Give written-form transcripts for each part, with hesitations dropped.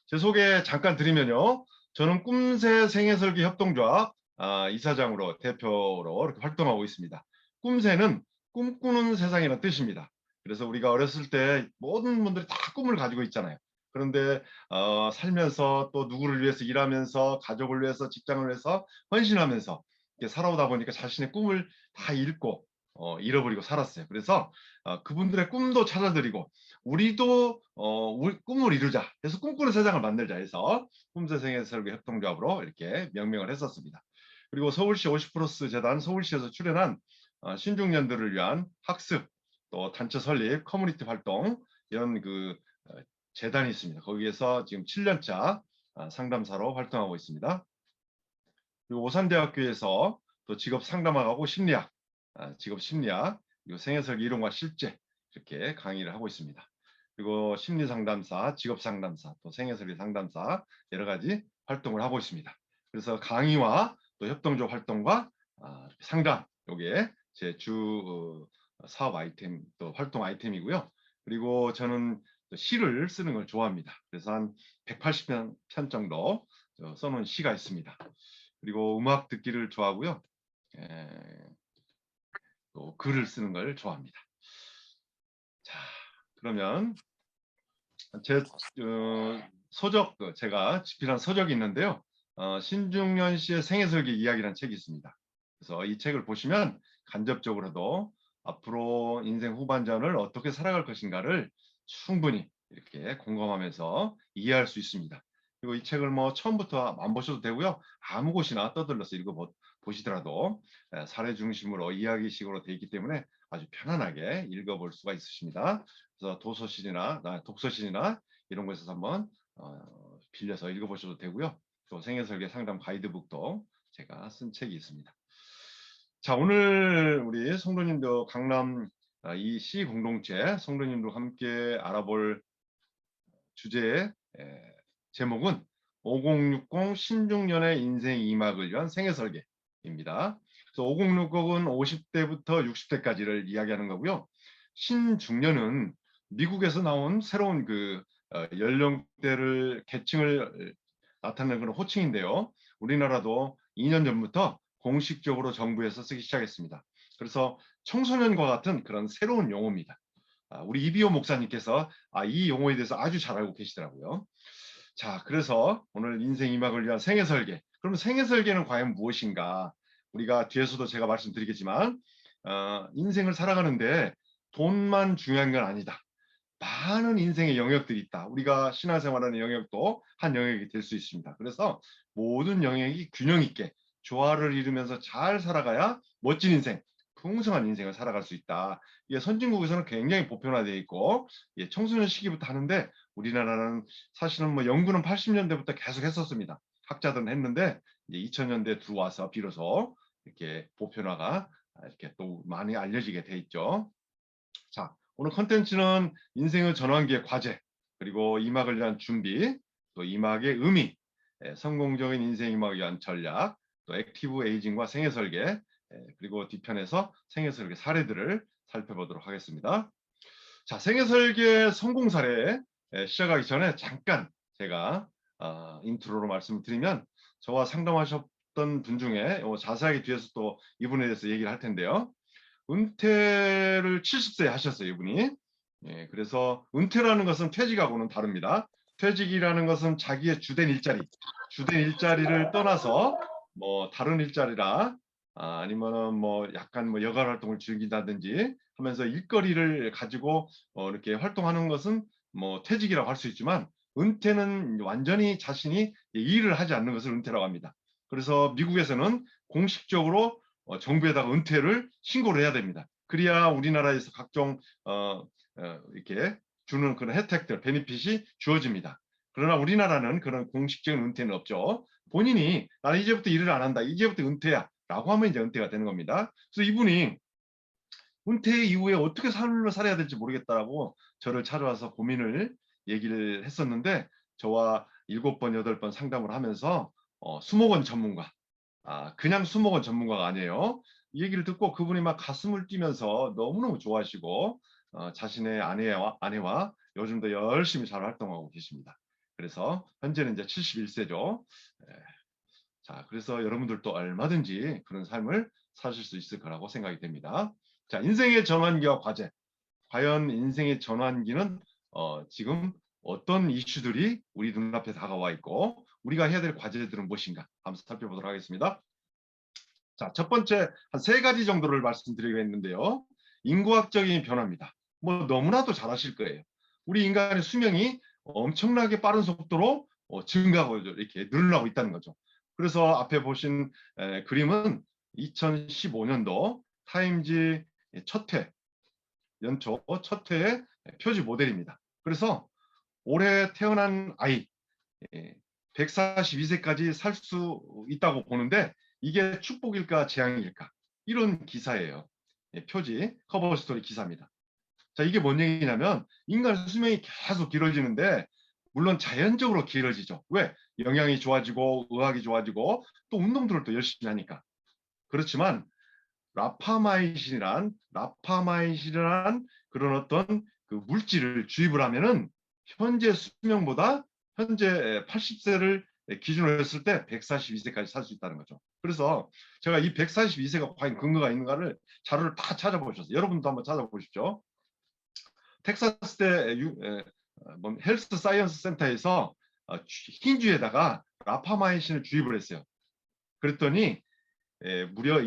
제 소개 잠깐 드리면요. 저는 꿈새 생애설계 협동조합 이사장으로 대표로 이렇게 활동하고 있습니다. 꿈새는 꿈꾸는 세상이라는 뜻입니다. 그래서 우리가 어렸을 때 모든 분들이 다 꿈을 가지고 있잖아요. 그런데 살면서 또 누구를 위해서 일하면서 가족을 위해서 직장을 위해서 헌신하면서 이렇게 살아오다 보니까 자신의 꿈을 다 잃고 잃어버리고 살았어요. 그래서 그분들의 꿈도 찾아드리고 우리도 우리 꿈을 이루자 해서 꿈꾸는 세상을 만들자 해서 꿈새생애설계 협동조합으로 이렇게 명명을 했었습니다. 그리고 서울시 50플러스 재단 서울시에서 출연한 신중년들을 위한 학습 또 단체 설립 커뮤니티 활동 이런 재단이 있습니다. 거기에서 지금 7년차 상담사로 활동하고 있습니다. 그리고 오산대학교에서 또 직업 상담학하고 심리학, 직업 심리학, 그리고 생애설계 이론과 실제 이렇게 강의를 하고 있습니다. 그리고 심리상담사, 직업상담사, 또 생애설계 상담사 여러 가지 활동을 하고 있습니다. 그래서 강의와 또 협동조 활동과 상담, 요게 제 주 사업 아이템, 또 활동 아이템이고요. 그리고 저는 시를 쓰는 걸 좋아합니다. 그래서 한 180편 정도 써놓은 시가 있습니다. 그리고 음악 듣기를 좋아하고요. 또 글을 쓰는 걸 좋아합니다. 자, 그러면 제 서적, 제가 집필한 서적이 있는데요. 신중년 씨의 생애설계 이야기라는 책이 있습니다. 그래서 이 책을 보시면 간접적으로도 앞으로 인생 후반전을 어떻게 살아갈 것인가를 충분히 이렇게 공감하면서 이해할 수 있습니다. 그리고 이 책을 뭐 처음부터 안 보셔도 되고요. 아무 곳이나 떠들러서 읽어보시더라도 사례 중심으로 이야기식으로 되어 있기 때문에 아주 편안하게 읽어볼 수가 있으십니다. 그래서 도서실이나 독서실이나 이런 곳에서 한번 빌려서 읽어보셔도 되고요. 또 생애설계 상담 가이드북도 제가 쓴 책이 있습니다. 자, 오늘 우리 성도님도 강남 이 시 공동체 성도님도 함께 알아볼 주제의 제목은 5060 신중년의 인생 2막을 위한 생애설계입니다. 그래서 5060은 50대부터 60대까지를 이야기하는 거고요. 신중년은 미국에서 나온 새로운 연령대를 계층을 나타내는 그런 호칭인데요. 우리나라도 2년 전부터 공식적으로 정부에서 쓰기 시작했습니다. 그래서 청소년과 같은 그런 새로운 용어입니다. 우리 이비호 목사님께서 이 용어에 대해서 아주 잘 알고 계시더라고요. 자, 그래서 오늘 인생 2막을 위한 생애설계. 그럼 생애설계는 과연 무엇인가? 우리가 뒤에서도 제가 말씀드리겠지만 인생을 살아가는데 돈만 중요한 건 아니다. 많은 인생의 영역들이 있다. 우리가 신앙생활하는 영역도 한 영역이 될 수 있습니다. 그래서 모든 영역이 균형 있게 조화를 이루면서 잘 살아가야 멋진 인생, 풍성한 인생을 살아갈 수 있다. 이게 선진국에서는 굉장히 보편화되어 있고 청소년 시기부터 하는데 우리나라는 사실은 뭐 연구는 80년대부터 계속 했었습니다. 학자들은 했는데 이제 2000년대 들어와서 비로소 이렇게 보편화가 이렇게 또 많이 알려지게 돼 있죠. 자, 오늘 컨텐츠는 인생의 전환기의 과제, 그리고 2막을 위한 준비, 또 2막의 의미, 성공적인 인생 2막을 위한 전략, 또 액티브 에이징과 생애설계, 그리고 뒤편에서 생애설계 사례들을 살펴보도록 하겠습니다. 자, 생애설계 성공 사례 시작하기 전에 잠깐 제가 인트로로 말씀을 드리면 저와 상담하셨던 분 중에 자세하게 뒤에서 또 이분에 대해서 얘기를 할 텐데요. 은퇴를 70세에 하셨어요, 이분이. 예, 그래서 은퇴라는 것은 퇴직하고는 다릅니다. 퇴직이라는 것은 자기의 주된 일자리를 떠나서 뭐 다른 일자리라 아니면은 뭐 약간 뭐 여가 활동을 즐긴다든지 하면서 일거리를 가지고 이렇게 활동하는 것은 뭐 퇴직이라고 할 수 있지만 은퇴는 완전히 자신이 일을 하지 않는 것을 은퇴라고 합니다. 그래서 미국에서는 공식적으로 정부에다가 은퇴를 신고를 해야 됩니다. 그래야 우리나라에서 각종 이렇게 주는 그런 혜택들, 베니핏이 주어집니다. 그러나 우리나라는 그런 공식적인 은퇴는 없죠. 본인이 나는 이제부터 일을 안 한다, 이제부터 은퇴야 라고 하면 이제 은퇴가 되는 겁니다. 그래서 이분이 은퇴 이후에 어떻게 삶을 살아야 될지 모르겠다라고 저를 찾아와서 고민을 얘기를 했었는데 저와 7번, 8번 상담을 하면서 수목원 전문가, 그냥 수목원 전문가가 아니에요. 이 얘기를 듣고 그분이 막 가슴을 뛰면서 너무너무 좋아하시고 자신의 아내와 요즘도 열심히 잘 활동하고 계십니다. 그래서 현재는 이제 71세죠. 자, 그래서 여러분들도 얼마든지 그런 삶을 사실 수 있을 거라고 생각이 됩니다. 자, 인생의 전환기와 과제. 과연 인생의 전환기는 지금 어떤 이슈들이 우리 눈앞에 다가와 있고 우리가 해야 될 과제들은 무엇인가 한번 살펴보도록 하겠습니다. 자, 첫 번째 한 3가지 정도를 말씀드리겠는데요. 인구학적인 변화입니다. 뭐 너무나도 잘 아실 거예요. 우리 인간의 수명이 엄청나게 빠른 속도로 증가하고 이렇게 늘어나고 있다는 거죠. 그래서 앞에 보신 그림은 2015년도 타임지 첫 회, 연초 첫 회의 표지 모델입니다. 그래서 올해 태어난 아이 142세까지 살 수 있다고 보는데 이게 축복일까 재앙일까 이런 기사예요. 표지 커버 스토리 기사입니다. 자, 이게 뭔 얘기냐면 인간 수명이 계속 길어지는데 물론 자연적으로 길어지죠. 왜? 영양이 좋아지고 의학이 좋아지고 또 운동들을 또 열심히 하니까. 그렇지만 라파마이신이란 그런 어떤 그 물질을 주입을 하면은 현재 수명보다 현재 80세를 기준으로 했을 때 142세까지 살 수 있다는 거죠. 그래서 제가 이 142세가 과연 근거가 있는가를 자료를 다 찾아보셨어요. 여러분도 한번 찾아보십시오. 텍사스 대 헬스 사이언스 센터에서 흰쥐에다가 라파마이신을 주입을 했어요. 그랬더니 무려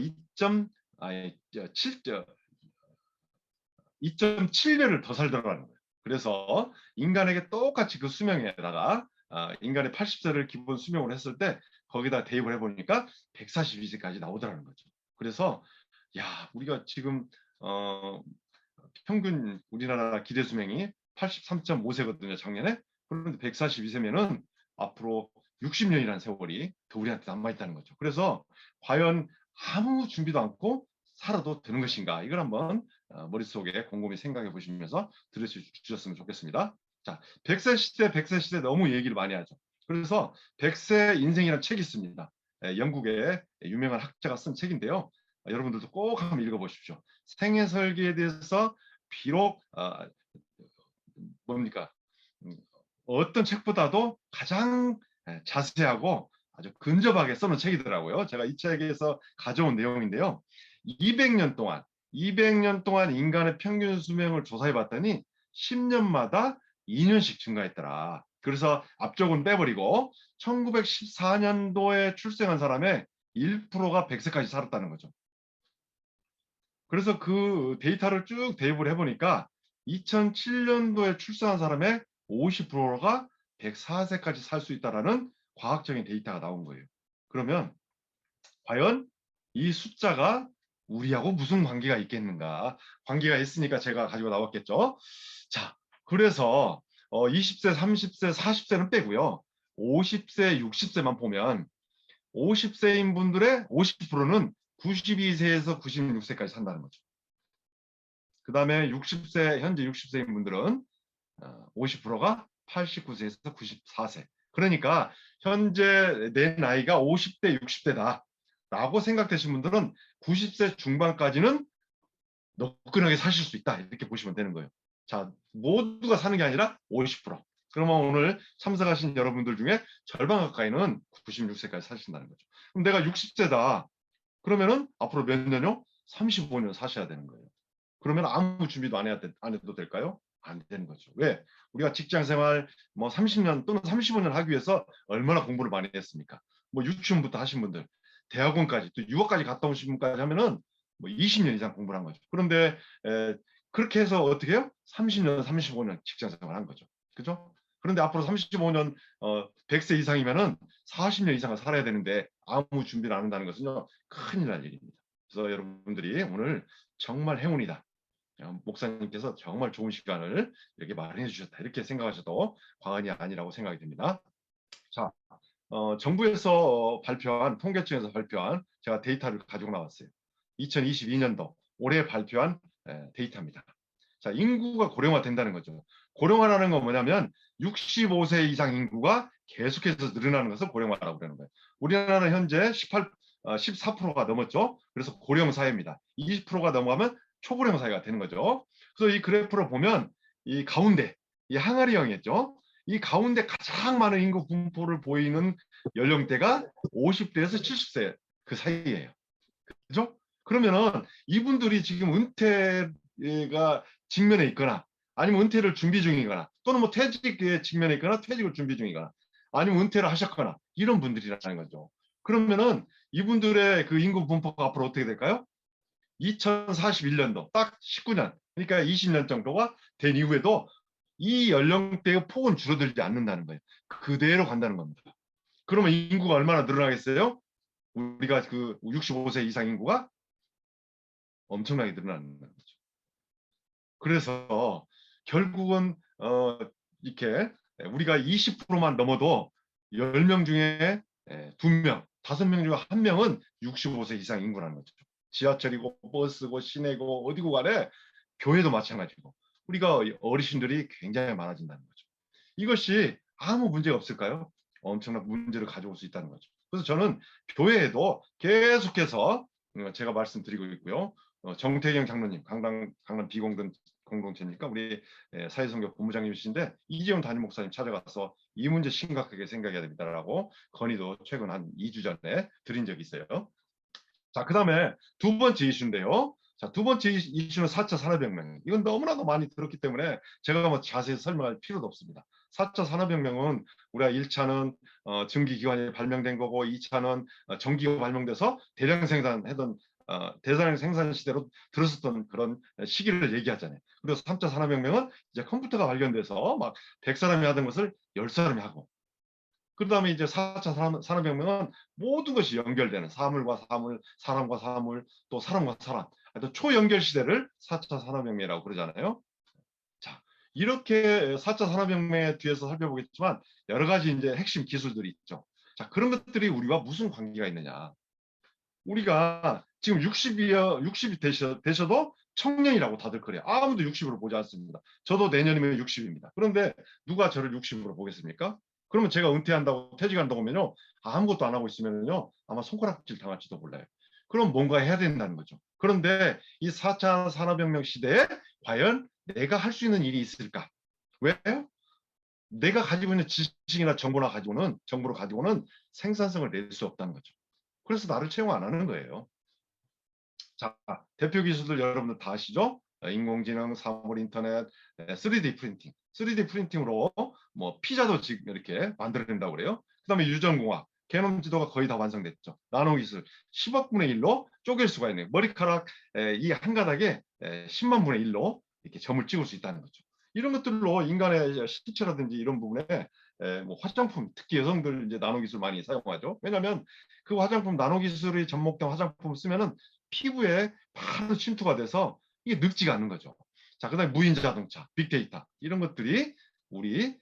2.7배를 더 살더라는 거예요. 그래서 인간에게 똑같이 그 수명에다가 인간의 80세를 기본 수명으로 했을 때 거기다 대입을 해보니까 142세까지 나오더라는 거죠. 그래서 야, 우리가 지금 평균 우리나라 기대 수명이 83.5세거든요, 작년에. 그런데 142세면은 앞으로 60년이라는 세월이 더 우리한테 남아있다는 거죠. 그래서 과연 아무 준비도 않고 살아도 되는 것인가? 이걸 한번 머릿속에 곰곰이 생각해 보시면서 들으셨으면 좋겠습니다. 자, 100세 시대, 100세 시대 너무 얘기를 많이 하죠. 그래서 100세 인생이라는 책이 있습니다. 영국의 유명한 학자가 쓴 책인데요. 여러분들도 꼭 한번 읽어보십시오. 생애 설계에 대해서 비록 뭡니까 어떤 책보다도 가장 자세하고 아주 근접하게 써놓은 책이더라고요. 제가 이 책에서 가져온 내용인데요. 200년 동안 인간의 평균 수명을 조사해 봤더니 10년마다 2년씩 증가했더라. 그래서 앞쪽은 빼버리고 1914년도에 출생한 사람의 1%가 100세까지 살았다는 거죠. 그래서 그 데이터를 쭉 대입을 해보니까 2007년도에 출생한 사람의 50%가 104세까지 살 수 있다는 과학적인 데이터가 나온 거예요. 그러면 과연 이 숫자가 우리하고 무슨 관계가 있겠는가? 관계가 있으니까 제가 가지고 나왔겠죠. 자, 그래서 20세, 30세, 40세는 빼고요. 50세, 60세만 보면 50세인 분들의 50%는 92세에서 96세까지 산다는 거죠. 그 다음에 현재 60세인 분들은 50%가 89세에서 94세. 그러니까 현재 내 나이가 50대, 60대다 라고 생각되신 분들은 90세 중반까지는 너끈하게 사실 수 있다 이렇게 보시면 되는 거예요. 자, 모두가 사는 게 아니라 50%. 그러면 오늘 참석하신 여러분들 중에 절반 가까이는 96세까지 사신다는 거죠. 그럼 내가 60세다. 그러면은 앞으로 몇 년요? 35년 사셔야 되는 거예요. 그러면 아무 준비도 안 해도 될까요? 안 되는 거죠. 왜? 우리가 직장 생활 뭐 30년 또는 35년 하기 위해서 얼마나 공부를 많이 했습니까? 뭐 유치원부터 하신 분들, 대학원까지 또 유학까지 갔다 오신 분까지 하면은 뭐 20년 이상 공부를 한 거죠. 그런데 그렇게 해서 어떻게 해요? 30년, 35년 직장 생활 한 거죠. 그죠? 그런데 앞으로 35년 100세 이상이면은 40년 이상을 살아야 되는데 아무 준비를 안 한다는 것은요. 큰일 날 일입니다. 그래서 여러분들이 오늘 정말 행운이다. 목사님께서 정말 좋은 시간을 이렇게 마련해 주셨다. 이렇게 생각하셔도 과언이 아니라고 생각이 됩니다. 자, 정부에서 발표한 통계청에서 발표한 제가 데이터를 가지고 나왔어요. 2022년도 올해 발표한 데이터입니다. 자, 인구가 고령화 된다는 거죠. 고령화라는 건 뭐냐면 65세 이상 인구가 계속해서 늘어나는 것을 고령화라고 그러는 거예요. 우리나라는 현재 14%가 넘었죠. 그래서 고령 사회입니다. 20%가 넘어가면 초고령 사회가 되는 거죠. 그래서 이 그래프를 보면 이 가운데 이 항아리형이었죠. 이 가운데 가장 많은 인구 분포를 보이는 연령대가 50대에서 70세 그 사이예요. 그죠? 그러면은 이분들이 지금 은퇴가 직면에 있거나 아니면 은퇴를 준비 중이거나 또는 뭐 퇴직에 직면에 있거나 퇴직을 준비 중이거나 아니면 은퇴를 하셨거나 이런 분들이라는 거죠. 그러면은 이분들의 그 인구 분포가 앞으로 어떻게 될까요? 2041년도 딱 19년 그러니까 20년 정도가 된 이후에도 이 연령대의 폭은 줄어들지 않는다는 거예요. 그대로 간다는 겁니다. 그러면 인구가 얼마나 늘어나겠어요? 우리가 그 65세 이상 인구가 엄청나게 늘어나는 거죠. 그래서 결국은 이렇게 우리가 20%만 넘어도 10명 중에 2명, 5명 중에 1명은 65세 이상 인구라는 거죠. 지하철이고 버스고 시내고 어디고 간에 교회도 마찬가지고 우리가 어르신들이 굉장히 많아진다는 거죠. 이것이 아무 문제가 없을까요? 엄청난 문제를 가져올 수 있다는 거죠. 그래서 저는 교회에도 계속해서 제가 말씀드리고 있고요. 정태경 장로님, 강남 비공동 공동체니까 우리 사회선교 본부장님이신데 이재용 담임 목사님 찾아가서 이 문제 심각하게 생각해야 됩니다라고 건의도 최근 한 2주 전에 드린 적이 있어요. 자, 그 다음에 두 번째 이슈인데요. 자, 두 번째 이슈는 4차 산업혁명. 이건 너무나도 많이 들었기 때문에 제가 뭐 자세히 설명할 필요도 없습니다. 4차 산업혁명은 우리가 1차는 증기기관이 발명된 거고 2차는 전기가 발명돼서 대량 생산하던 대량 생산 시대로 들었었던 그런 시기를 얘기하잖아요. 그리고 3차 산업혁명은 이제 컴퓨터가 발견돼서 막 100사람이 하던 것을 10사람이 하고 그 다음에 이제 4차 산업혁명은 모든 것이 연결되는 사물과 사물, 사람과 사물, 또 사람과 사람. 또 초연결 시대를 4차 산업혁명이라고 그러잖아요. 자, 이렇게 4차 산업혁명 뒤에서 살펴보겠지만 여러 가지 이제 핵심 기술들이 있죠. 자, 그런 것들이 우리와 무슨 관계가 있느냐. 우리가 지금 60이 되셔도 청년이라고 다들 그래요. 아무도 60으로 보지 않습니다. 저도 내년이면 60입니다. 그런데 누가 저를 60으로 보겠습니까? 그러면 제가 은퇴한다고 퇴직한다고 하면요. 아무것도 안 하고 있으면요. 아마 손가락질 당할지도 몰라요. 그럼 뭔가 해야 된다는 거죠. 그런데 이 4차 산업혁명 시대에 과연 내가 할 수 있는 일이 있을까? 왜요? 내가 가지고 있는 지식이나 정보를 가지고는 생산성을 낼 수 없다는 거죠. 그래서 나를 채용 안 하는 거예요. 자, 대표 기술들 여러분들 다 아시죠? 인공지능, 사물 인터넷, 3D 프린팅. 3D 프린팅으로 뭐 피자도 지금 이렇게 만들어낸다고 그래요. 그다음에 유전공학, 게놈 지도가 거의 다 완성됐죠. 나노 기술 10억 분의 1로 쪼갤 수가 있네요. 머리카락 이 한 가닥에 10만 분의 1로 이렇게 점을 찍을 수 있다는 거죠. 이런 것들로 인간의 신체라든지 이런 부분에 뭐 화장품, 특히 여성들 이제 나노 기술 많이 사용하죠. 왜냐하면 그 화장품 나노 기술이 접목된 화장품을 쓰면은 피부에 바로 침투가 돼서 이게 늙지가 않는 거죠. 자, 그다음에 무인 자동차, 빅데이터 이런 것들이 우리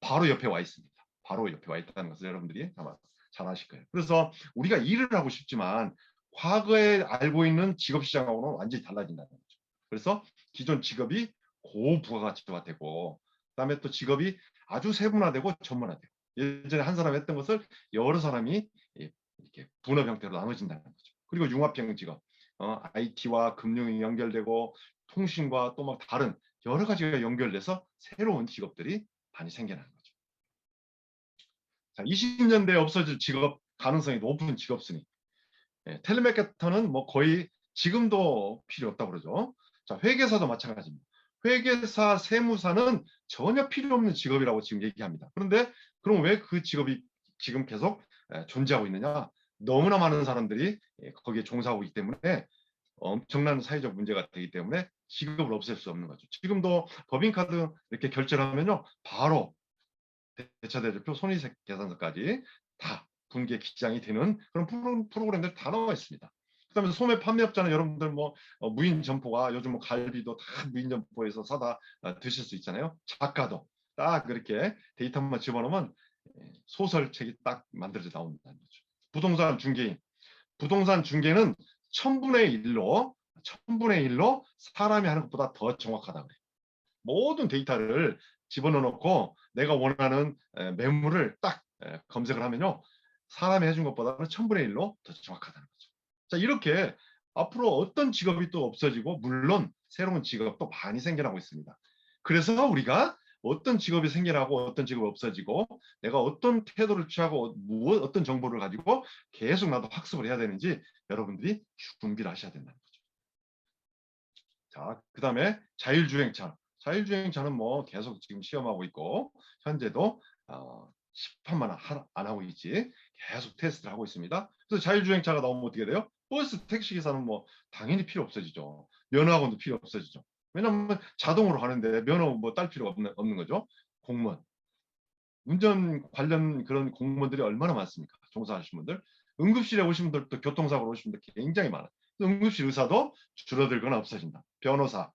바로 옆에 와 있습니다. 바로 옆에 와 있다는 것을 여러분들이 아마 잘 아실 거예요. 그래서 우리가 일을 하고 싶지만 과거에 알고 있는 직업 시장하고는 완전히 달라진다는 거죠. 그래서 기존 직업이 고부가가치가 되고 그다음에 또 직업이 아주 세분화되고 전문화되고 예전에 한 사람이 했던 것을 여러 사람이 이렇게 분업 형태로 나눠진다는 거죠. 그리고 융합형 직업, IT와 금융이 연결되고 통신과 또 막 다른 여러 가지가 연결돼서 새로운 직업들이 많이 생겨나는 거죠. 자, 20년대에 없어질 직업 가능성이 높은 직업 순위. 텔레마케터는 뭐 거의 지금도 필요 없다고 그러죠. 자, 회계사도 마찬가지입니다. 회계사, 세무사는 전혀 필요 없는 직업이라고 지금 얘기합니다. 그런데 그럼 왜 그 직업이 지금 계속 존재하고 있느냐? 너무나 많은 사람들이 거기에 종사하고 있기 때문에 엄청난 사회적 문제가 되기 때문에 직업을 없앨 수 없는 거죠. 지금도 법인카드 이렇게 결제를 하면요. 바로 대차 대조표, 손익 계산서까지 다 분기에 기장이 되는 그런 프로그램들 다 나와 있습니다. 그다음에 소매 판매업자는 여러분들 뭐 무인 점포가 요즘 뭐 갈비도 다 무인 점포에서 사다 드실 수 있잖아요. 작가도 딱 그렇게 데이터만 집어넣으면 소설책이 딱 만들어져 나온다는 거죠. 부동산 중개인, 부동산 중개는 1000분의 1로 사람이 하는 것보다 더 정확하다 그래요. 모든 데이터를 집어넣어 놓고 내가 원하는 매물을 딱 검색을 하면요. 사람이 해준 것보다는 1000분의 1로 더 정확하다는 거죠. 자, 이렇게 앞으로 어떤 직업이 또 없어지고 물론 새로운 직업도 많이 생겨나고 있습니다. 그래서 우리가 어떤 직업이 생겨나고 어떤 직업이 없어지고 내가 어떤 태도를 취하고 어떤 정보를 가지고 계속 나도 학습을 해야 되는지 여러분들이 준비를 하셔야 된다는 거죠. 자, 그 다음에 자율주행차. 자율주행차는 뭐 계속 지금 시험하고 있고 현재도 시판만 안 하고 있지 계속 테스트를 하고 있습니다. 그래서 자율주행차가 나오면 어떻게 돼요? 버스, 택시기사는 뭐 당연히 필요 없어지죠. 면허학원도 필요 없어지죠. 왜냐하면 자동으로 가는데 면허 뭐 딸 필요가 없는 거죠. 공무원, 운전 관련 그런 공무원들이 얼마나 많습니까? 종사하시는 분들. 응급실에 오신 분들도 교통사고로 오신 분들 굉장히 많아요. 응급실 의사도 줄어들거나 없어진다. 변호사,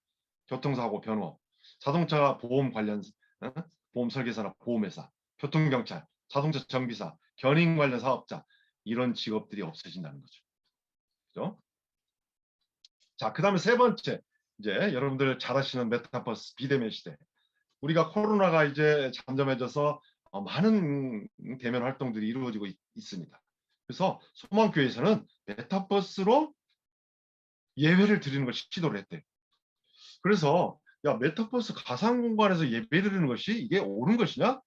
교통사고 변호, 자동차 보험 관련 보험 설계사나 보험회사, 교통경찰, 자동차 정비사, 견인 관련 사업자 이런 직업들이 없어진다는 거죠. 그죠? 자, 그 다음에 세 번째 이제 여러분들 잘 아시는 메타버스 비대면 시대. 우리가 코로나가 이제 잠잠해져서 많은 대면 활동들이 이루어지고 있습니다. 그래서 소망교회에서는 메타버스로 예배를 드리는 것을 시도를 했대요. 그래서 야, 메타버스 가상 공간에서 예배 드리는 것이 이게 옳은 것이냐?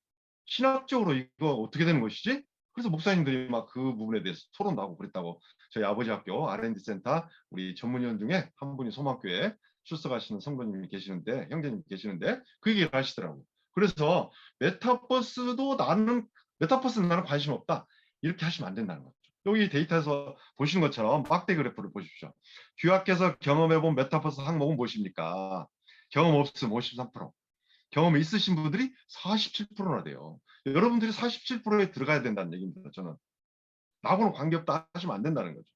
신학적으로 이거 어떻게 되는 것이지? 그래서 목사님들이 막 그 부분에 대해서 토론도 하고 그랬다고 저희 아버지 학교 R&D 센터 우리 전문위원 중에 한 분이 소망교회 출석하시는 성도님이 계시는데 형제님이 계시는데 그 얘기를 하시더라고요. 그래서 메타버스는 나는 관심 없다. 이렇게 하시면 안 된다는 거죠. 여기 데이터에서 보시는 것처럼 막대 그래프를 보십시오. 규학께서 경험해본 메타버스 항목은 무엇입니까? 경험 없음 53%. 경험이 있으신 분들이 47%나 돼요. 여러분들이 47%에 들어가야 된다는 얘기입니다. 저는. 나하고는 관계없다 하시면 안 된다는 거죠.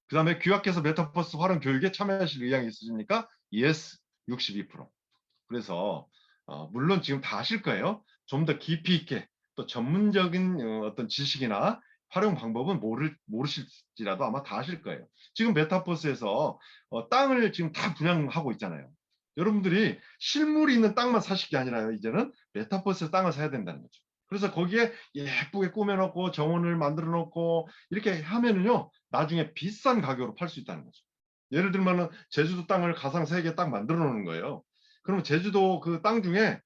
그 다음에 규약께서 메타버스 활용 교육에 참여하실 의향이 있으십니까? Yes, 62%. 그래서 물론 지금 다 아실 거예요. 좀 더 깊이 있게 또 전문적인 어떤 지식이나 활용 방법은 모르실지라도 아마 다 아실 거예요. 지금 메타버스에서 땅을 지금 다 분양하고 있잖아요. 여러분들이 실물이 있는 땅만 사실 게 아니라요. 이제는 메타버스에서 땅을 사야 된다는 거죠. 그래서 거기에 예쁘게 꾸며놓고 정원을 만들어 놓고 이렇게 하면은요. 나중에 비싼 가격으로 팔 수 있다는 거죠. 예를 들면은 제주도 땅을 가상 세계 딱 만들어 놓는 거예요. 그러면 제주도 그 땅 중에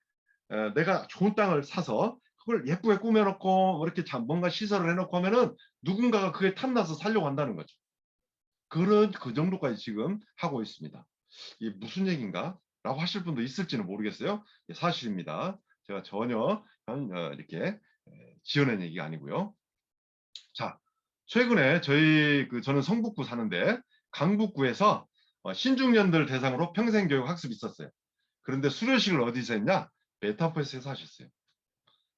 내가 좋은 땅을 사서 그걸 예쁘게 꾸며놓고 이렇게 뭔가 시설을 해놓고 하면은 누군가가 그게 탐나서 살려고 한다는 거죠. 그 정도까지 지금 하고 있습니다. 이게 무슨 얘기인가? 라고 하실 분도 있을지는 모르겠어요. 사실입니다. 제가 전혀 이렇게 지어낸 얘기가 아니고요. 자, 최근에 저는 성북구 사는데 강북구에서 신중년들 대상으로 평생교육 학습이 있었어요. 그런데 수료식을 어디서 했냐? 메타버스에서 하셨어요.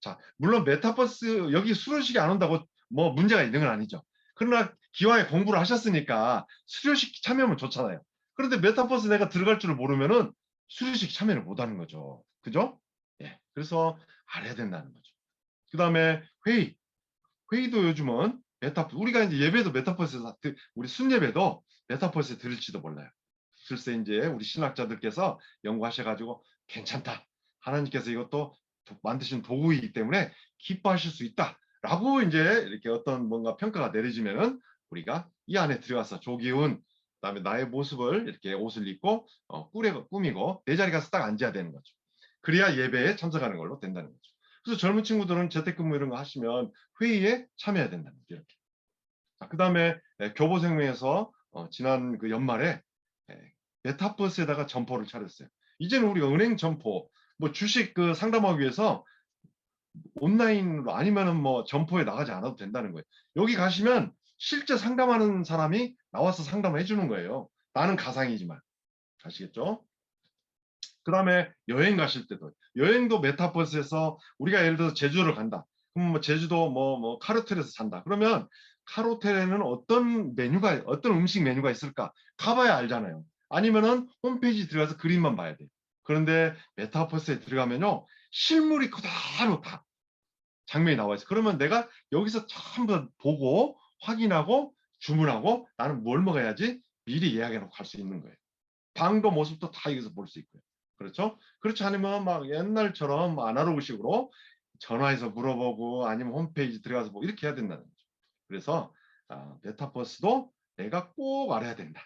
자, 물론 메타버스 여기 수료식이 안 온다고 뭐 문제가 있는 건 아니죠. 그러나 기왕에 공부를 하셨으니까 수료식 참여하면 좋잖아요. 그런데 메타버스 내가 들어갈 줄을 모르면은 수료식 참여를 못 하는 거죠. 그죠? 예. 그래서 알아야 된다는 거죠. 그 다음에 회의도 요즘은 우리가 이제 예배도 메타버스에서 우리 순예배도 메타버스에 들을지도 몰라요. 글쎄 이제 우리 신학자들께서 연구하셔가지고 괜찮다. 하나님께서 이것도 만드신 도구이기 때문에 기뻐하실 수 있다라고 이제 이렇게 어떤 뭔가 평가가 내려지면은 우리가 이 안에 들어가서 조기운 그다음에 나의 모습을 이렇게 옷을 입고 꾸미고 내 자리 가서 딱 앉아야 되는 거죠. 그래야 예배에 참석하는 걸로 된다는 거죠. 그래서 젊은 친구들은 재택근무 이런 거 하시면 회의에 참여해야 된다는 거죠. 이렇게. 그다음에 교보생명에서 지난 그 연말에 메타버스에다가 점포를 차렸어요. 이제는 우리가 은행 점포, 뭐 주식 그 상담하기 위해서 온라인으로 아니면은 뭐 점포에 나가지 않아도 된다는 거예요. 여기 가시면 실제 상담하는 사람이 나와서 상담을 해주는 거예요. 나는 가상이지만. 아시겠죠? 그 다음에 여행 가실 때도 여행도 메타버스에서 우리가 예를 들어서 제주를 간다. 그럼 뭐 제주도 뭐 카르텔에서 잔다. 그러면 카르텔에는 어떤 음식 메뉴가 있을까? 가봐야 알잖아요. 아니면은 홈페이지 들어가서 그림만 봐야 돼. 그런데 메타버스에 들어가면요 실물이 그대로 다 장면이 나와 있어. 그러면 내가 여기서 전부 보고 확인하고 주문하고 나는 뭘 먹어야지 미리 예약해 놓고 갈 수 있는 거예요. 방도 모습도 다 여기서 볼 수 있고요. 그렇죠? 그렇지 않으면 막 옛날처럼 아날로그식으로 전화해서 물어보고 아니면 홈페이지 들어가서 보고 이렇게 해야 된다는 거죠. 그래서 메타버스도 내가 꼭 알아야 된다.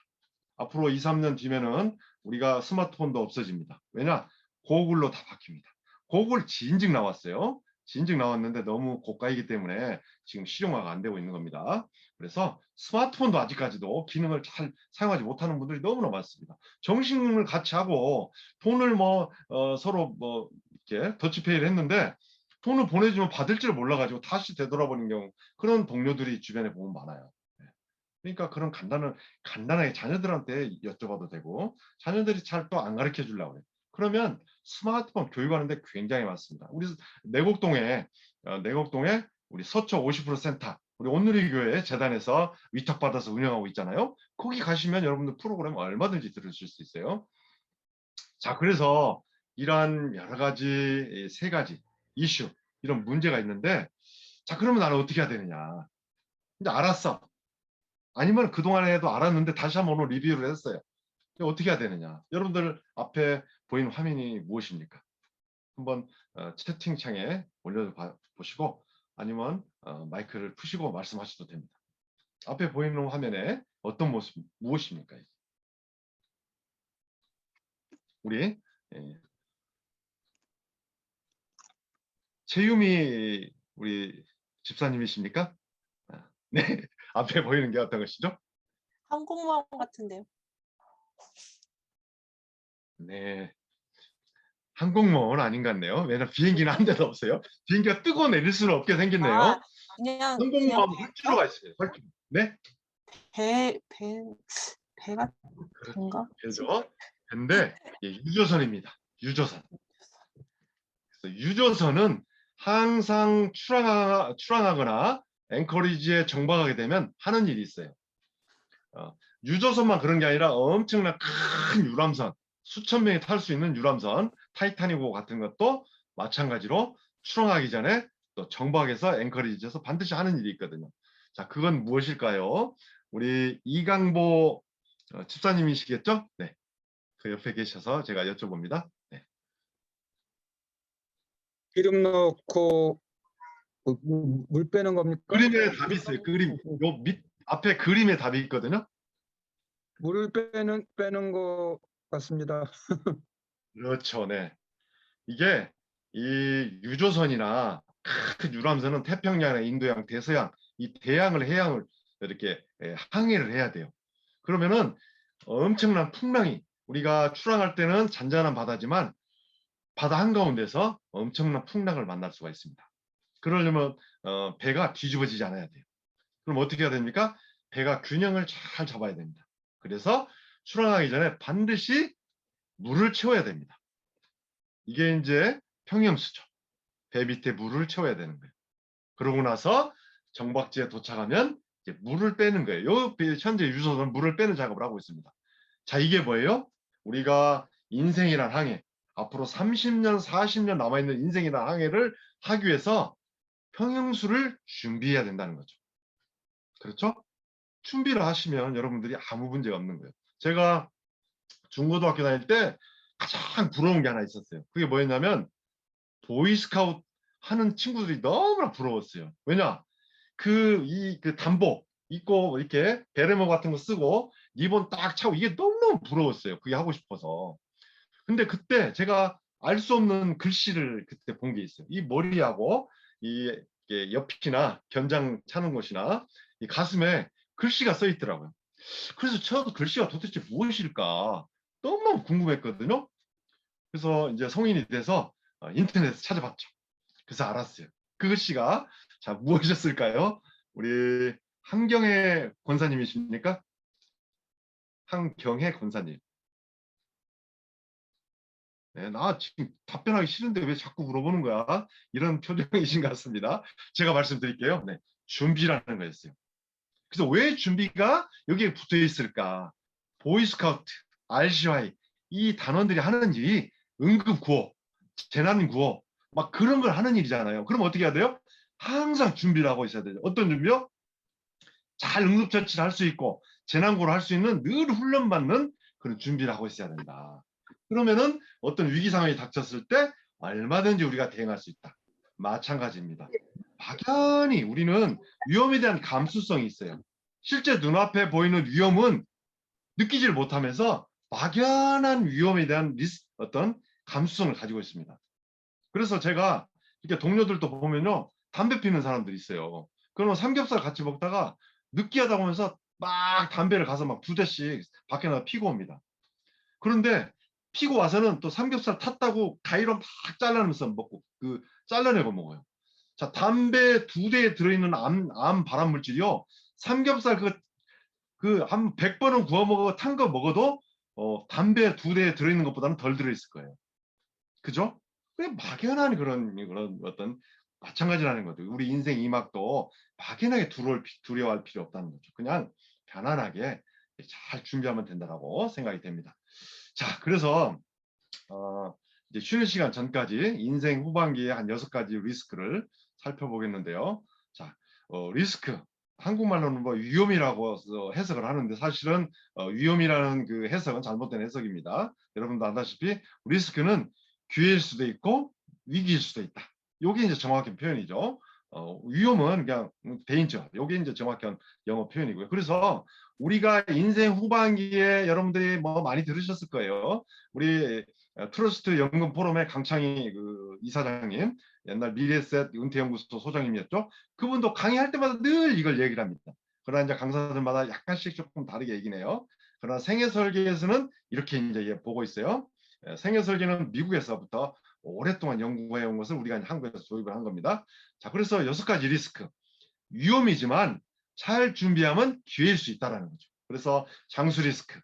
앞으로 2, 3년 뒤면은 우리가 스마트폰도 없어집니다. 왜냐? 고글로 다 바뀝니다. 고글 진즉 나왔어요. 진즉 나왔는데 너무 고가이기 때문에 지금 실용화가 안 되고 있는 겁니다. 그래서 스마트폰도 아직까지도 기능을 잘 사용하지 못하는 분들이 너무나 많습니다. 정식을 같이 하고 돈을 서로 이렇게 더치페이를 했는데 돈을 보내주면 받을 줄 몰라가지고 다시 되돌아버리는 경우, 그런 동료들이 주변에 보면 많아요. 그러니까 그런 간단하게 자녀들한테 여쭤봐도 되고, 자녀들이 잘 또 안 가르쳐 주려고 해요. 그러면 스마트폰 교육하는데 굉장히 많습니다. 우리 내곡동에 우리 서초 50% 센터, 우리 온누리교회 재단에서 위탁받아서 운영하고 있잖아요. 거기 가시면 여러분들 프로그램 얼마든지 들으실 수 있어요. 자, 그래서 이러한 여러 가지, 세 가지 이슈, 이런 문제가 있는데, 자, 그러면 나는 어떻게 해야 되느냐. 이제 알았어. 아니면 그동안에도 알았는데 다시 한번 오늘 리뷰를 했어요. 어떻게 해야 되느냐. 여러분들 앞에 보이는 화면이 무엇입니까? 한번 채팅창에 올려보시고, 아니면 마이크를 푸시고 말씀하셔도 됩니다. 앞에 보이는 화면에 어떤 모습, 무엇입니까? 우리 최유미 우리 집사님이십니까? 네. 앞에 보이는 게 어떤 것이죠? 항공모함 같은데요. 네. 항공모함은 아닌 것 같네요. 왜냐면 비행기는 한 대도 없어요. 비행기가 뜨고 내릴 수는 없게 생겼네요. 아, 그냥 항공모함 활주로가 있어요. 활주로. 네? 배 같은가? 그죠? 근데 유조선입니다. 유조선. 그래서 유조선은 항상 출항하거나 앵커리지에 정박하게 되면 하는 일이 있어요. 유조선만 그런 게 아니라 엄청난 큰 유람선, 수천 명이 탈 수 있는 유람선, 타이타닉호 같은 것도 마찬가지로 출항하기 전에 또 정박해서 앵커리지에서 반드시 하는 일이 있거든요. 자, 그건 무엇일까요? 우리 이강보 집사님이시겠죠? 네. 그 옆에 계셔서 제가 여쭤봅니다. 네. 기름 넣고 물 빼는 겁니까? 그림에 답이 있어요. 그림. 요 밑 앞에 그림에 답이 있거든요. 물을 빼는 것 같습니다. 그렇죠. 네. 이게 이 유조선이나 큰 유람선은 태평양이나 인도양, 대서양, 이 대양을 해양을 이렇게 항해를 해야 돼요. 그러면은 엄청난 풍랑이, 우리가 출항할 때는 잔잔한 바다지만 바다 한가운데서 엄청난 풍랑을 만날 수가 있습니다. 그러려면 배가 뒤집어지지 않아야 돼요. 그럼 어떻게 해야 됩니까? 배가 균형을 잘 잡아야 됩니다. 그래서 출항하기 전에 반드시 물을 채워야 됩니다. 이게 이제 평형수죠. 배 밑에 물을 채워야 되는 거예요. 그러고 나서 정박지에 도착하면 이제 물을 빼는 거예요. 요 현재 유조선은 물을 빼는 작업을 하고 있습니다. 자, 이게 뭐예요? 우리가 인생이란 항해, 앞으로 30년, 40년 남아있는 인생이란 항해를 하기 위해서 평형수를 준비해야 된다는 거죠. 그렇죠? 준비를 하시면 여러분들이 아무 문제가 없는 거예요. 제가 중고등학교 다닐 때 가장 부러운 게 하나 있었어요. 그게 뭐였냐면 보이스카우트 하는 친구들이 너무나 부러웠어요. 왜냐? 그 단복 입고 이렇게 베레모 같은 거 쓰고 리본 딱 차고 이게 너무너무 부러웠어요. 그게 하고 싶어서. 근데 그때 제가 알 수 없는 글씨를 그때 본 게 있어요. 이 머리하고 이게 옆이나 견장 차는 곳이나 이 가슴에 글씨가 써 있더라고요. 그래서 저도 글씨가 도대체 무엇일까 너무너무 궁금했거든요. 그래서 이제 성인이 돼서 인터넷에서 찾아봤죠. 그래서 알았어요. 그 글씨가 자 무엇이었을까요? 우리 한경애 권사님이십니까? 한경애 권사님. 네, 나 지금 답변하기 싫은데 왜 자꾸 물어보는 거야? 이런 표정이신 것 같습니다. 제가 말씀드릴게요. 네, 준비라는 거였어요. 그래서 왜 준비가 여기에 붙어 있을까? 보이스카우트, RCY 이 단원들이 하는 일이 응급구호, 재난구호 막 그런 걸 하는 일이잖아요. 그럼 어떻게 해야 돼요? 항상 준비를 하고 있어야 돼요. 어떤 준비요? 잘 응급처치를 할 수 있고 재난구호를 할 수 있는 늘 훈련받는 그런 준비를 하고 있어야 된다. 그러면은 어떤 위기 상황이 닥쳤을 때 얼마든지 우리가 대응할 수 있다. 마찬가지입니다. 막연히 우리는 위험에 대한 감수성이 있어요. 실제 눈앞에 보이는 위험은 느끼질 못하면서 막연한 위험에 대한 어떤 감수성을 가지고 있습니다. 그래서 제가 이렇게 동료들도 보면요, 담배 피는 사람들이 있어요. 그러면 삼겹살 같이 먹다가 느끼하다고 하면서 막 담배를 가서 막 2대씩 밖에 나가 피고 옵니다. 그런데 피고 와서는 또 삼겹살 탔다고 가위로 막 잘라내면서 먹고 잘라내고 먹어요. 자, 담배 2대에 들어있는 암 발암 물질이요. 삼겹살 한 100번은 구워 먹어 탄 거 먹어도 담배 2대에 들어있는 것보다는 덜 들어있을 거예요. 그죠? 그냥 막연한 그런 어떤 마찬가지라는 거죠. 우리 인생 이막도 막연하게 두려워할 필요 없다는 거죠. 그냥 편안하게 잘 준비하면 된다라고 생각이 됩니다. 자, 그래서 이제 쉬는 시간 전까지 인생 후반기에 한 6가지 리스크를 살펴보겠는데요. 자, 리스크. 한국말로는 뭐 위험이라고 해석을 하는데 사실은 위험이라는 그 해석은 잘못된 해석입니다. 여러분도 아다시피 리스크는 기회일 수도 있고 위기일 수도 있다. 이게 이제 정확한 표현이죠. 위험은 그냥 대인적. 이게 이제 정확한 영어 표현이고요. 그래서 우리가 인생 후반기에 여러분들이 뭐 많이 들으셨을 거예요. 우리 트러스트 연금 포럼의 강창희 이사장님, 옛날 미래셋 은퇴연구소 소장님이었죠. 그분도 강의할 때마다 늘 이걸 얘기를 합니다. 그러나 이제 강사들마다 약간씩 조금 다르게 얘기네요. 그러나 생애 설계에서는 이렇게 이제 보고 있어요. 생애 설계는 미국에서부터 오랫동안 연구해 온 것을 우리가 한국에서 도입을 한 겁니다. 자, 그래서 6가지 리스크. 위험이지만 잘 준비하면 기회일 수 있다는 거죠. 그래서 장수 리스크,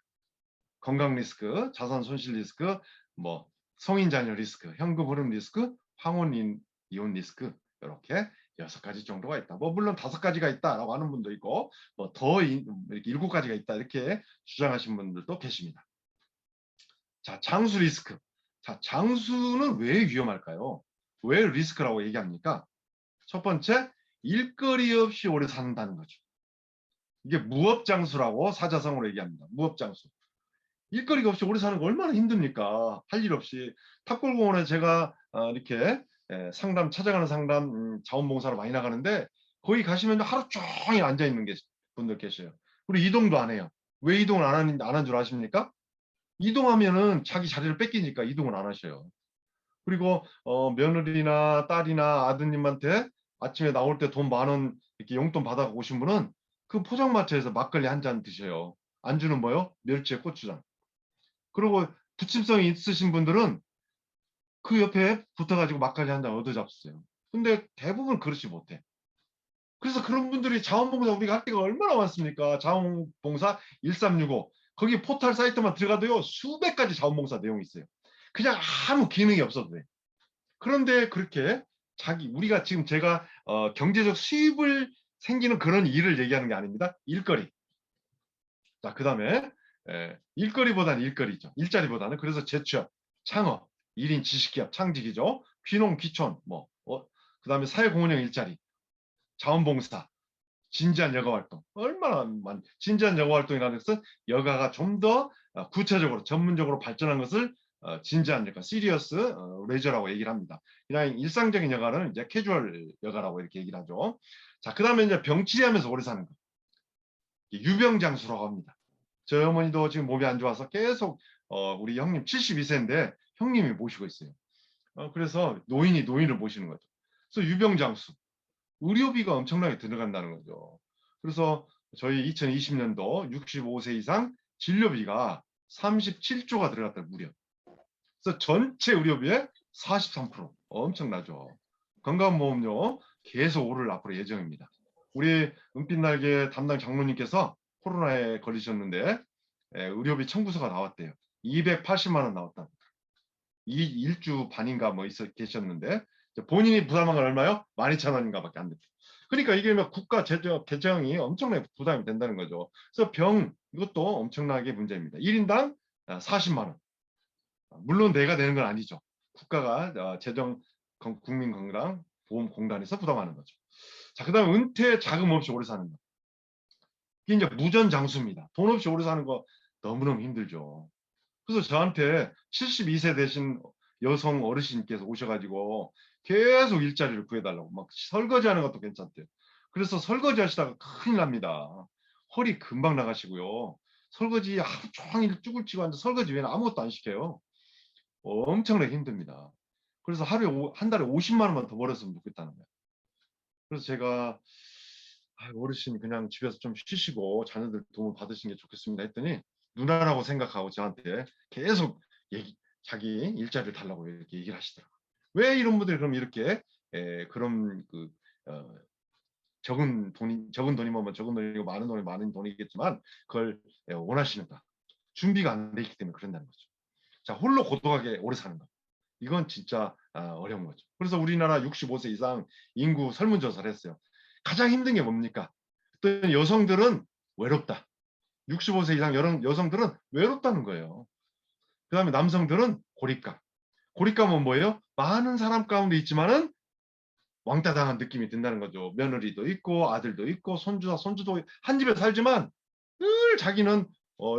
건강 리스크, 자산 손실 리스크, 뭐 성인 자녀 리스크, 현금 흐름 리스크, 황혼 이혼 리스크, 이렇게 6가지 정도가 있다. 뭐 물론 5가지가 있다라고 하는 분도 있고 뭐 더 이렇게 7가지가 있다 이렇게 주장하시는 분들도 계십니다. 자, 장수 리스크. 자, 장수는 왜 위험할까요? 왜 리스크라고 얘기합니까? 첫 번째, 일거리 없이 오래 산다는 거죠. 이게 무업장수라고 사자성어로 얘기합니다. 무업장수. 일거리가 없이 오래 사는 거 얼마나 힘듭니까? 할 일 없이. 탑골공원에 제가 이렇게 상담 찾아가는 상담 자원봉사로 많이 나가는데 거기 가시면 하루 종일 앉아 있는 분들 계셔요. 그리고 이동도 안 해요. 왜 이동을 안 한 줄 아십니까? 이동하면은 자기 자리를 뺏기니까 이동을 안 하셔요. 그리고 며느리나 딸이나 아드님한테 아침에 나올 때 돈 10,000원 이렇게 용돈 받아 오신 분은 그 포장마차에서 막걸리 한 잔 드셔요. 안주는 뭐요? 멸치에 고추장. 그리고 부침성이 있으신 분들은 그 옆에 붙어가지고 막걸리 한 잔 얻어 잡수세요. 근데 대부분 그렇지 못해. 그래서 그런 분들이 자원봉사 우리가 할 때가 얼마나 많습니까? 자원봉사 1365 거기 포털 사이트만 들어가도요 수백 가지 자원봉사 내용이 있어요. 그냥 아무 기능이 없어도 돼. 그런데 그렇게 우리가 지금 제가 경제적 수입을 생기는 그런 일을 얘기하는 게 아닙니다. 일거리. 자, 그 다음에 일거리보다는 일거리죠. 일자리보다는. 그래서 재취업, 창업, 1인 지식기업, 창직이죠. 귀농, 귀촌, 그 다음에 사회공헌형 일자리, 자원봉사, 진지한 여가활동. 얼마나 진지한 여가활동이라는 것은 여가가 좀 더 구체적으로 전문적으로 발전한 것을 진지한 여가, 시리어스 레저라고 얘기를 합니다. 그냥 일상적인 여가는 이제 캐주얼 여가라고 이렇게 얘기를 하죠. 자, 그 다음에 이제 병치리하면서 오래 사는 거. 유병장수라고 합니다. 저희 어머니도 지금 몸이 안 좋아서 계속 우리 형님 72세인데 형님이 모시고 있어요. 그래서 노인을 모시는 거죠. 그래서 유병장수. 의료비가 엄청나게 들어간다는 거죠. 그래서 저희 2020년도 65세 이상 진료비가 37조가 들어갔다 무려. 그래서 전체 의료비의 43% 엄청나죠. 건강보험료 계속 오를 앞으로 예정입니다. 우리 은빛날개 담당 장로님께서 코로나에 걸리셨는데 의료비 청구서가 나왔대요. 280만 원 나왔다. 일주 반인가 계셨는데 본인이 부담한 건 얼마요? 12,000원인가 밖에 안 됐죠. 그러니까 이게 국가 재정이 엄청나게 부담이 된다는 거죠. 그래서 이것도 엄청나게 문제입니다. 1인당 40만 원. 물론 내가 내는 건 아니죠. 국가가 국민건강보험공단에서 부담하는 거죠. 자, 그 다음에 은퇴 자금 없이 오래 사는 거. 이게 이제 무전장수입니다. 돈 없이 오래 사는 거 너무너무 힘들죠. 그래서 저한테 72세 되신 여성 어르신께서 오셔가지고 계속 일자리를 구해달라고 막 설거지하는 것도 괜찮대요. 그래서 설거지 하시다가 큰일 납니다. 허리 금방 나가시고요. 설거지 하루 종일 쭈글 치고 앉아 설거지 외에는 아무것도 안 시켜요. 엄청나게 힘듭니다. 그래서 한 달에 50만 원만 더 벌었으면 좋겠다는 거예요. 그래서 제가 어르신 그냥 집에서 좀 쉬시고 자녀들 도움을 받으시는 게 좋겠습니다 했더니 누나라고 생각하고 저한테 계속 자기 일자리를 달라고 이렇게 얘기를 하시더라고요. 왜 이런 분들이 그럼 이렇게 그런 적은 돈이면 적은 돈이고 많은 돈이 많은 돈이겠지만 그걸 원하시는가? 준비가 안 돼 있기 때문에 그런다는 거죠. 자, 홀로 고독하게 오래 사는 거. 이건 진짜 어려운 거죠. 그래서 우리나라 65세 이상 인구 설문조사를 했어요. 가장 힘든 게 뭡니까? 그랬더니 여성들은 외롭다. 65세 이상 여성들은 외롭다는 거예요. 그 다음에 남성들은 고립감. 고립감은 뭐예요? 많은 사람 가운데 있지만은 왕따 당한 느낌이 든다는 거죠. 며느리도 있고 아들도 있고 손주도 한 집에 살지만 늘 자기는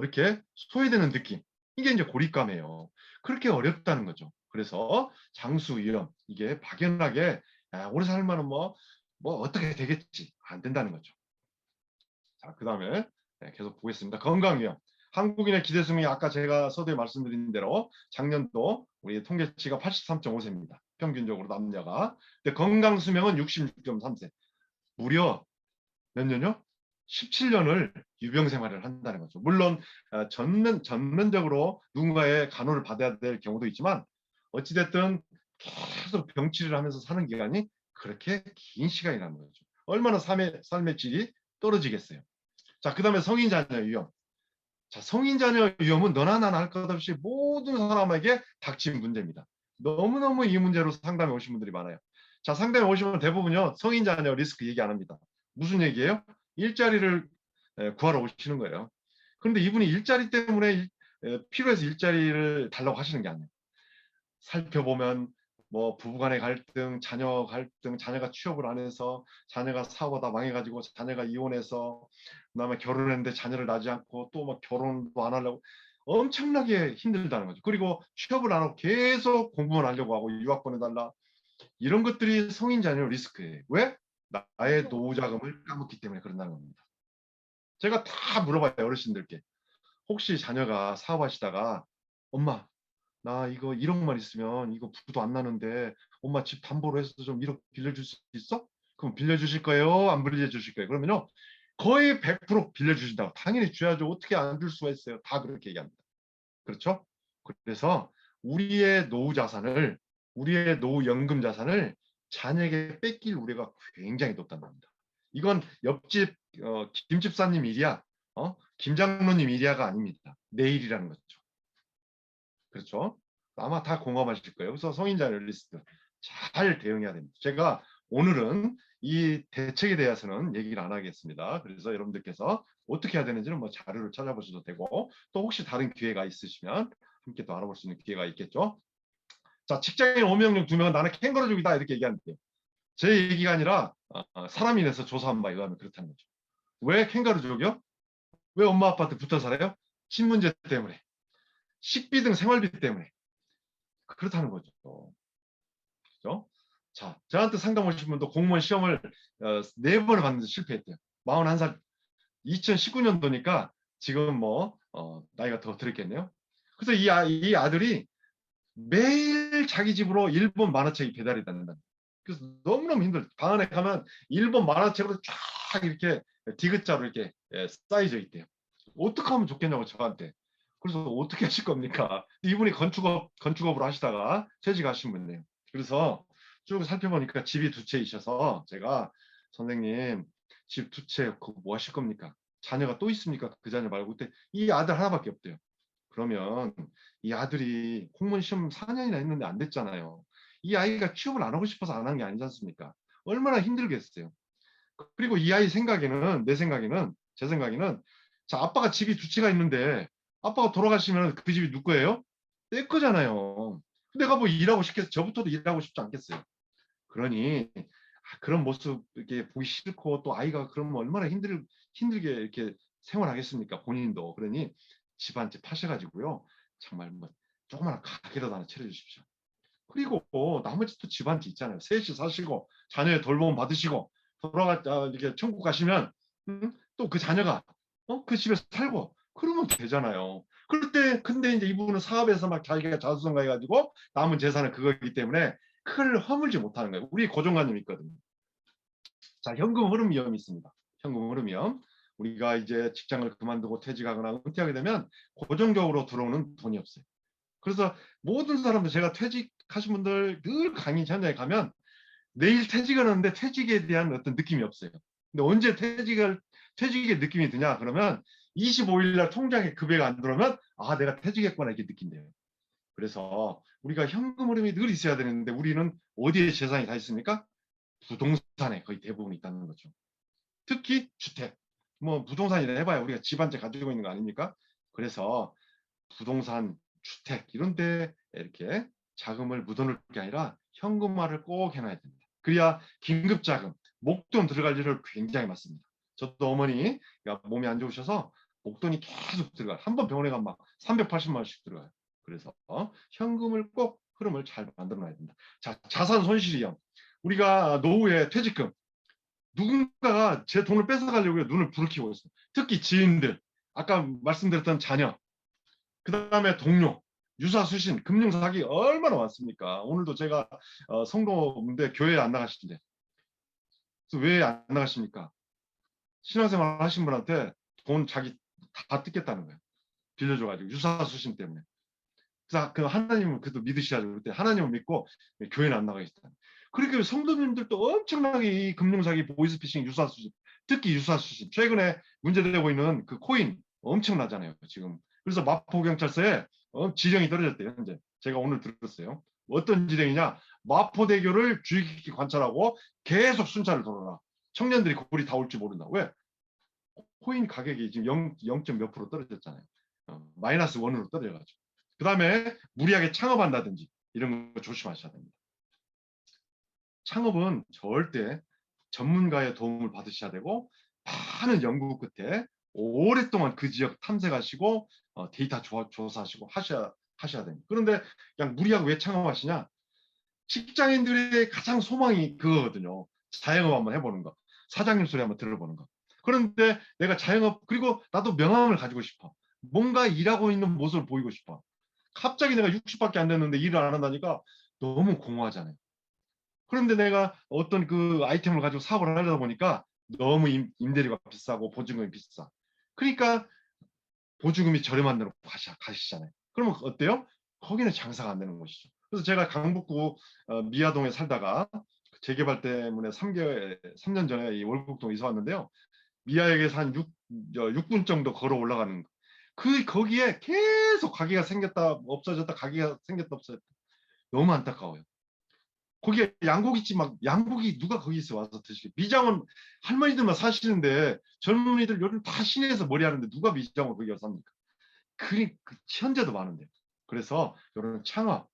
이렇게 소외되는 느낌. 이게 이제 고립감이에요. 그렇게 어렵다는 거죠. 그래서 장수위험 이게 막연하게 오래 살면은 뭐 어떻게 되겠지 안 된다는 거죠. 자, 그 다음에 계속 보겠습니다. 건강위험. 한국인의 기대 수명이 아까 제가 서두에 말씀드린 대로 작년도 우리 통계치가 83.5세입니다. 평균적으로 남녀가. 근데 건강 수명은 66.3세. 무려 몇 년요? 17년을 유병 생활을 한다는 거죠. 물론 전면적으로 누군가의 간호를 받아야 될 경우도 있지만 어찌됐든 계속 병치를 하면서 사는 기간이 그렇게 긴 시간이라는 거죠. 얼마나 삶의 질이 떨어지겠어요. 자, 그 다음에 성인 자녀 위험. 자, 성인 자녀 위험은 너나 나나 할 것 없이 모든 사람에게 닥친 문제입니다. 너무너무 이 문제로 상담에 오신 분들이 많아요. 자, 상담에 오시면 대부분요, 성인 자녀 리스크 얘기 안 합니다. 무슨 얘기예요? 일자리를 구하러 오시는 거예요. 그런데 이분이 일자리 때문에 필요해서 일자리를 달라고 하시는 게 아니에요. 살펴보면 뭐 부부간의 갈등, 자녀 갈등, 자녀가 취업을 안 해서 자녀가 사고다 망해가지고 자녀가 이혼해서 그다음에 결혼했는데 자녀를 낳지 않고 또 막 결혼도 안 하려고 엄청나게 힘들다는 거죠. 그리고 취업을 안 하고 계속 공부만 하려고 하고 유학 보내달라 이런 것들이 성인 자녀 리스크예요. 왜? 나의 노후 자금을 까먹기 때문에 그런다는 겁니다. 제가 다 물어봐요 어르신들께. 혹시 자녀가 사업하시다가 엄마 나 이거 1억만 있으면 이거 부도 안 나는데 엄마 집 담보로 해서 좀 1억 빌려줄 수 있어? 그럼 빌려주실 거예요? 안 빌려주실 거예요? 그러면요 거의 100% 빌려주신다고. 당연히 줘야죠. 어떻게 안 줄 수가 있어요? 다 그렇게 얘기합니다. 그렇죠? 그래서 우리의 노후 연금 자산을 자녀에게 뺏길 우려가 굉장히 높다는 겁니다. 이건 옆집 김집사님 일이야, 김장로님 일이야가 아닙니다. 내 일이라는 거죠. 그렇죠? 아마 다 공감하실 거예요. 그래서 성인 자녀 리스크 잘 대응해야 됩니다. 제가 오늘은 이 대책에 대해서는 얘기를 안 하겠습니다. 그래서 여러분들께서 어떻게 해야 되는지는 뭐 자료를 찾아보셔도 되고 또 혹시 다른 기회가 있으시면 함께 또 알아볼 수 있는 기회가 있겠죠. 자, 직장인 5명 중 2명은 나는 캥거루족이다 이렇게 얘기하는데요. 제 얘기가 아니라 사람이 내서 조사한 바에 의하면 그렇다는 거죠. 왜 캥거루족이요? 왜 엄마 아빠한테 붙어 살아요? 집 문제 때문에, 식비 등 생활비 때문에 그렇다는 거죠. 그죠? 자, 저한테 상담 오신 분도 공무원 시험을 4번을 봤는데 실패했대요. 41살, 2019년도니까 지금 뭐 나이가 더 들었겠네요. 그래서 이 아들이 매일 자기 집으로 일본 만화책이 배달이 된다. 그래서 너무너무 힘들어. 방 안에 가면 일본 만화책으로 쫙 이렇게 디귿자로 이렇게 쌓여져 있대요. 어떻게 하면 좋겠냐고 저한테. 그래서 어떻게 하실 겁니까? 이분이 건축업으로 하시다가 퇴직하신 분이에요. 그래서 쭉 살펴보니까 집이 2채이셔서 제가 선생님 집 2채 그거 뭐 하실 겁니까? 자녀가 또 있습니까? 그 자녀 말고 그때 이 아들 하나밖에 없대요. 그러면 이 아들이 공무원 시험 4년이나 했는데 안 됐잖아요. 이 아이가 취업을 안 하고 싶어서 안 한 게 아니지 않습니까? 얼마나 힘들겠어요. 그리고 이 아이 생각에는 제 생각에는 자 아빠가 집이 2채가 있는데 아빠가 돌아가시면 그 집이 누구 거예요? 내 거잖아요. 내가 뭐 일하고 싶겠어? 저부터도 일하고 싶지 않겠어요. 그러니 그런 모습 이렇게 보기 싫고 또 아이가 그러면 얼마나 힘들게 이렇게 생활하겠습니까? 본인도. 그러니 집 한 채 파셔가지고요. 정말 뭐 조그마한 가게라도 하나 차려주십시오. 그리고 나머지 또 집 한 채 있잖아요. 셋이 사시고 자녀의 돌봄 받으시고 이렇게 천국 가시면 또 그 자녀가 그 집에서 살고 그러면 되잖아요. 근데 이제 이분은 사업에서 막 자기가 자수성가해가지고 남은 재산은 그거기 때문에 큰 허물지 못하는 거예요. 우리 고정관념이 있거든요. 자, 현금 흐름 위험이 있습니다. 현금 흐름 위험. 우리가 이제 직장을 그만두고 퇴직하거나 은퇴하게 되면 고정적으로 들어오는 돈이 없어요. 그래서 모든 사람들, 제가 퇴직하신 분들 늘 강의 현장에 가면 내일 퇴직하는데 퇴직에 대한 어떤 느낌이 없어요. 근데 언제 퇴직의 느낌이 드냐 그러면 25일 날 통장에 급여가 안 들어오면 아, 내가 퇴직했구나 이렇게 느낀대요. 그래서 우리가 현금 흐름이 늘 있어야 되는데 우리는 어디에 재산이 다 있습니까? 부동산에 거의 대부분 있다는 거죠. 특히 주택. 뭐 부동산이라 해봐야 우리가 집 한 채 가지고 있는 거 아닙니까? 그래서 부동산, 주택 이런 데 이렇게 자금을 묻어놓을 게 아니라 현금화를 꼭 해놔야 됩니다. 그래야 긴급자금, 목돈 들어갈 일을 굉장히 많습니다. 저도 어머니가 몸이 안 좋으셔서 목돈이 계속 들어가요. 한 번 병원에 가면 막 380만 원씩 들어가요. 그래서 현금을 꼭 흐름을 잘 만들어 놔야 됩니다. 자, 자산 손실 위험. 우리가 노후에 퇴직금, 누군가가 제 돈을 뺏어가려고 눈을 부르키고 있어요. 특히 지인들, 아까 말씀드렸던 자녀, 그 다음에 동료, 유사수신, 금융사기 얼마나 많습니까? 오늘도 제가 성도인데 교회에 안 나가시는데 왜 안 나가십니까? 신앙생활 하신 분한테 돈 자기 다 뜯겠다는 거예요. 빌려줘가지고 유사수신 때문에. 그래서 그 하나님은 그래도 믿으셔야죠. 그때 하나님을 믿고 교회는 안 나가겠다. 그러니까 성도님들도 엄청나게 이 금융사기, 보이스피싱, 유사수신, 특히 유사수신, 최근에 문제되고 있는 그 코인 엄청나잖아요. 지금. 그래서 마포경찰서에 지령이 떨어졌대요. 현재 제가 오늘 들었어요. 어떤 지령이냐? 마포대교를 주의 깊게 관찰하고 계속 순찰을 돌아라. 청년들이 거리 다 올지 모른다. 왜? 코인 가격이 지금 0. 몇 프로 떨어졌잖아요. 마이너스 원으로 떨어져가지고. 그 다음에 무리하게 창업한다든지 이런 거 조심하셔야 됩니다. 창업은 절대 전문가의 도움을 받으셔야 되고 많은 연구 끝에 오랫동안 그 지역 탐색하시고 데이터 조사하시고 하셔야 됩니다. 그런데 그냥 무리하고 왜 창업하시냐? 직장인들의 가장 소망이 그거거든요. 자영업 한번 해보는 거. 사장님 소리 한번 들어보는 거. 그런데 내가 자영업, 그리고 나도 명함을 가지고 싶어. 뭔가 일하고 있는 모습을 보이고 싶어. 갑자기 내가 60밖에 안 됐는데 일을 안 한다니까 너무 공허하잖아요. 그런데 내가 어떤 그 아이템을 가지고 사업을 하려다 보니까 너무 임대료가 비싸고 보증금이 비싸. 그러니까 보증금이 저렴한 데로 가시잖아요. 그러면 어때요? 거기는 장사가 안 되는 것이죠. 그래서 제가 강북구 미아동에 살다가 재개발 때문에 3년 전에 이 월북동 이사 왔는데요. 미아역에서 한 6분 정도 걸어 올라가는 거. 거기에 계속 가게가 생겼다 없어졌다, 가게가 생겼다 없어졌다. 너무 안타까워요. 거기에 양고기집 막, 양고기 누가 거기서 와서 드시게. 미장원 할머니들만 사시는데 젊은이들 요즘 다 시내에서 머리 하는데 누가 미장원 거기 와서 삽니까? 그 현재도 많은데. 그래서 이런 창업,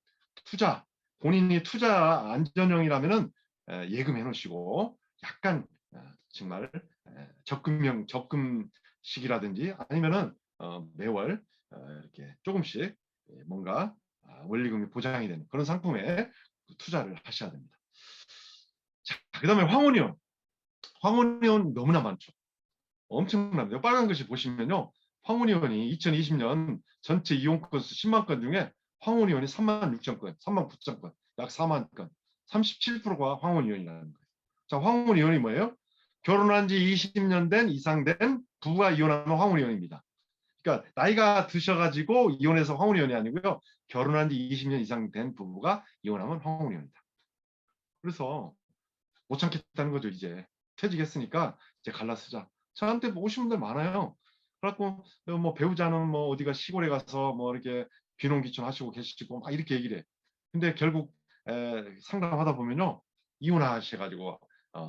투자, 본인이 투자 안전형이라면은 예금해 놓으시고 약간 정말 적금식이라든지 아니면은 매월 이렇게 조금씩 뭔가 원리금이 보장이 되는 그런 상품에 투자를 하셔야 됩니다. 자, 그다음에 황혼이온. 황혼이온 너무나 많죠. 엄청납니다. 빨간 글씨 보시면요. 황혼이온이 2020년 전체 이용 건수 10만 건 중에 황혼이온이 3만 6천 건, 3만 9천 건, 약 4만 건, 37%가 황혼이온이라는 거예요. 자, 황혼이온이 뭐예요? 결혼한 지 20년 된 이상 된 부부가 이혼하면 황혼이온입니다. 그러니까 나이가 드셔가지고 이혼해서 황혼이온이 아니고요. 결혼한 지 20년 이상 된 부부가 이혼하면 황혼이온이다. 그래서 못 참겠다는 거죠. 이제 퇴직했으니까 이제 갈라 쓰자. 저한테 오신 분들 많아요. 그래갖고 뭐 배우자는 뭐 어디가 시골에 가서 뭐 이렇게 귀농귀촌 하시고 계시고 막 이렇게 얘기를 해. 근데 결국 상담하다 보면요. 이혼하셔가지고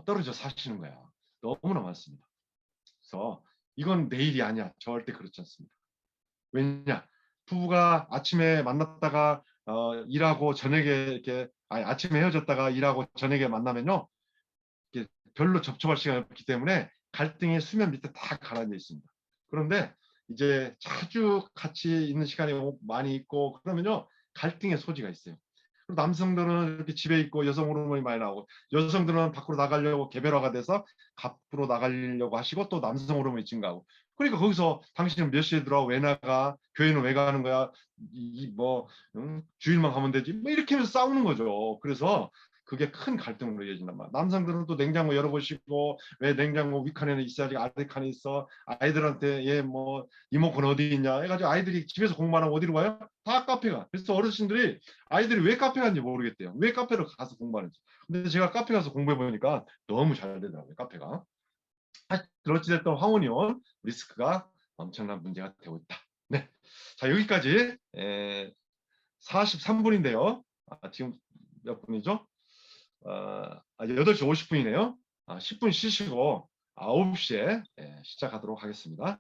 떨어져 사시는 거야. 너무나 많습니다. 그래서 이건 내 일이 아니야. 절대 그렇지 않습니다. 왜냐? 부부가 아침에 만났다가 일하고 저녁에 이렇게 아침에 헤어졌다가 일하고 저녁에 만나면요. 이렇게 별로 접촉할 시간이 없기 때문에 갈등이 수면 밑에 다 가라앉아 있습니다. 그런데 이제 자주 같이 있는 시간이 많이 있고 그러면요. 갈등의 소지가 있어요. 그리고 남성들은 이렇게 집에 있고 여성 호르몬이 많이 나오고, 여성들은 밖으로 나가려고 개별화가 돼서 밖으로 나가려고 하시고, 또 남성 호르몬이 증가하고. 그러니까 거기서 당신은 몇 시에 들어와, 왜 나가, 교회는 왜 가는 거야, 뭐 주일만 가면 되지, 뭐 이렇게 하면서 싸우는 거죠. 그래서 그게 큰 갈등으로 이어진단 말이야. 남성들은 또 냉장고 열어보시고, 왜 냉장고 윗칸에는 있어야지 아래칸에 있어, 아이들한테 얘 뭐 리모컨 어디 있냐 해가지고 아이들이 집에서 공부하면 어디로 가요? 다 카페 가. 그래서 어르신들이 아이들이 왜 카페 갔는지 모르겠대요. 왜 카페를 가서 공부하는지. 근데 제가 카페 가서 공부해 보니까 너무 잘 되더라고요, 카페가. 어찌됐든 황혼이온 리스크가 엄청난 문제가 되고 있다. 네. 자, 여기까지 43분인데요. 지금 몇 분이죠? 8시 50분이네요. 10분 쉬시고 9시에 시작하도록 하겠습니다.